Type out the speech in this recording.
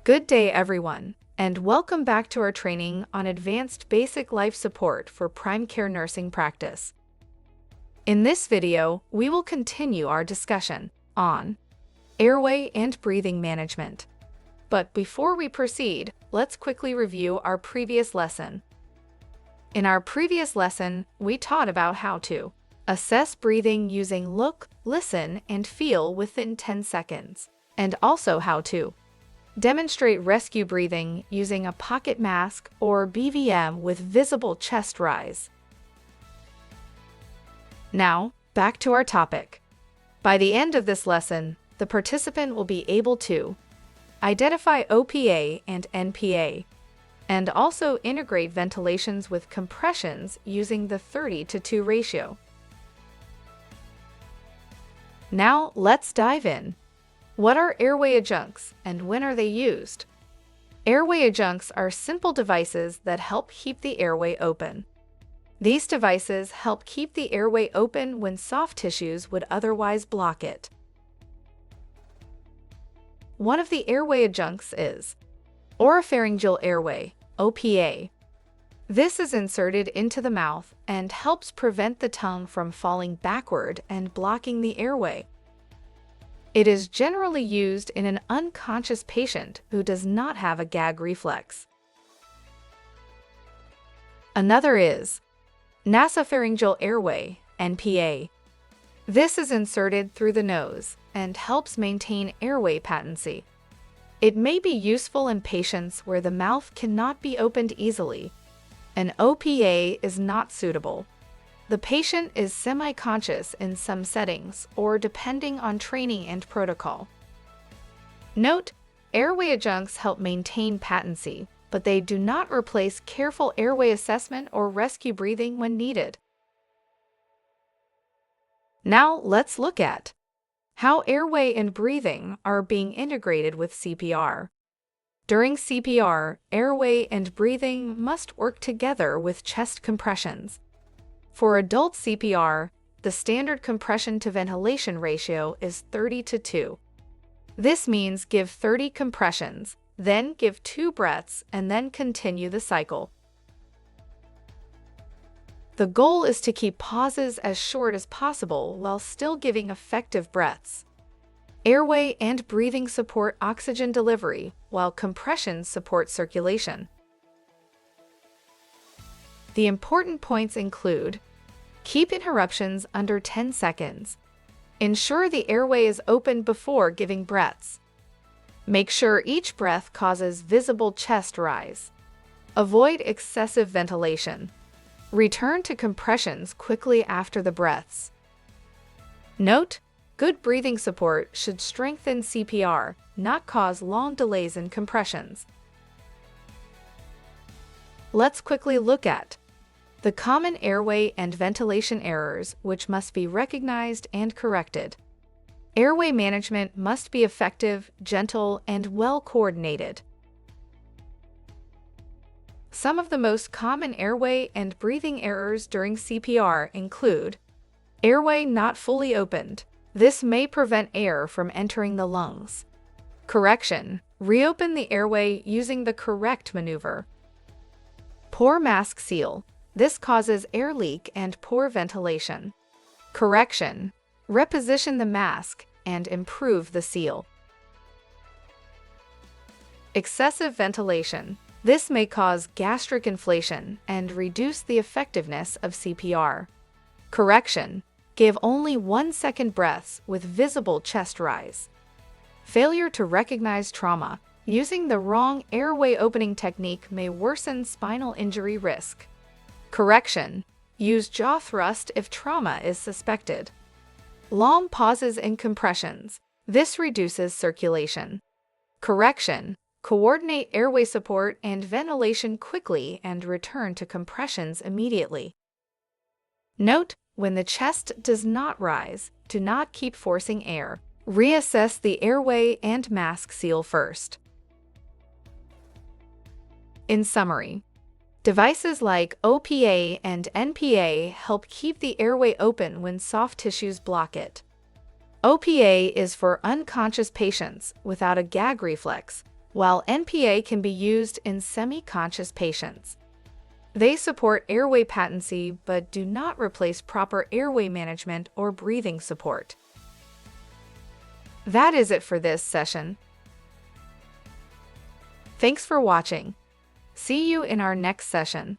Good day, everyone, and welcome back to our training on Advanced Basic Life Support for Prime Care Nursing Practice. In this video, we will continue our discussion on airway and breathing management. But before we proceed, let's quickly review our previous lesson. In our previous lesson, we taught about how to assess breathing using look, listen, and feel within 10 seconds, and also how to demonstrate rescue breathing using a pocket mask or BVM with visible chest rise. Now, back to our topic. By the end of this lesson, the participant will be able to identify OPA and NPA, and also integrate ventilations with compressions using the 30:2 ratio. Now, let's dive in. What are airway adjuncts and when are they used? Airway adjuncts are simple devices that help keep the airway open. These devices help keep the airway open when soft tissues would otherwise block it. One of the airway adjuncts is oropharyngeal airway, OPA. This is inserted into the mouth and helps prevent the tongue from falling backward and blocking the airway. It is generally used in an unconscious patient who does not have a gag reflex. Another is nasopharyngeal airway, NPA. This is inserted through the nose and helps maintain airway patency. It may be useful in patients where the mouth cannot be opened easily. An OPA is not suitable. The patient is semi-conscious in some settings or depending on training and protocol. Note, airway adjuncts help maintain patency, but they do not replace careful airway assessment or rescue breathing when needed. Now let's look at how airway and breathing are being integrated with CPR. During CPR, airway and breathing must work together with chest compressions. For adult CPR, the standard compression to ventilation ratio is 30:2. This means give 30 compressions, then give 2 breaths, and then continue the cycle. The goal is to keep pauses as short as possible while still giving effective breaths. Airway and breathing support oxygen delivery, while compressions support circulation. The important points include: keep interruptions under 10 seconds. Ensure the airway is open before giving breaths. Make sure each breath causes visible chest rise. Avoid excessive ventilation. Return to compressions quickly after the breaths. Note, good breathing support should strengthen CPR, not cause long delays in compressions. Let's quickly look at the common airway and ventilation errors which must be recognized and corrected. Airway management must be effective, gentle, and well coordinated. Some of the most common airway and breathing errors during CPR include airway not fully opened. This may prevent air from entering the lungs. Correction: reopen the airway using the correct maneuver. Poor mask seal. This causes air leak and poor ventilation. Correction: reposition the mask and improve the seal. Excessive ventilation. This may cause gastric inflation and reduce the effectiveness of CPR. Correction: give only 1-second breaths with visible chest rise. Failure to recognize trauma. Using the wrong airway opening technique may worsen spinal injury risk. Correction: use jaw thrust if trauma is suspected. Long pauses in compressions. This reduces circulation. Correction: coordinate airway support and ventilation quickly and return to compressions immediately. Note, when the chest does not rise, do not keep forcing air. Reassess the airway and mask seal first. In summary, devices like OPA and NPA help keep the airway open when soft tissues block it. OPA is for unconscious patients without a gag reflex, while NPA can be used in semi-conscious patients. They support airway patency but do not replace proper airway management or breathing support. That is it for this session. Thanks for watching. See you in our next session.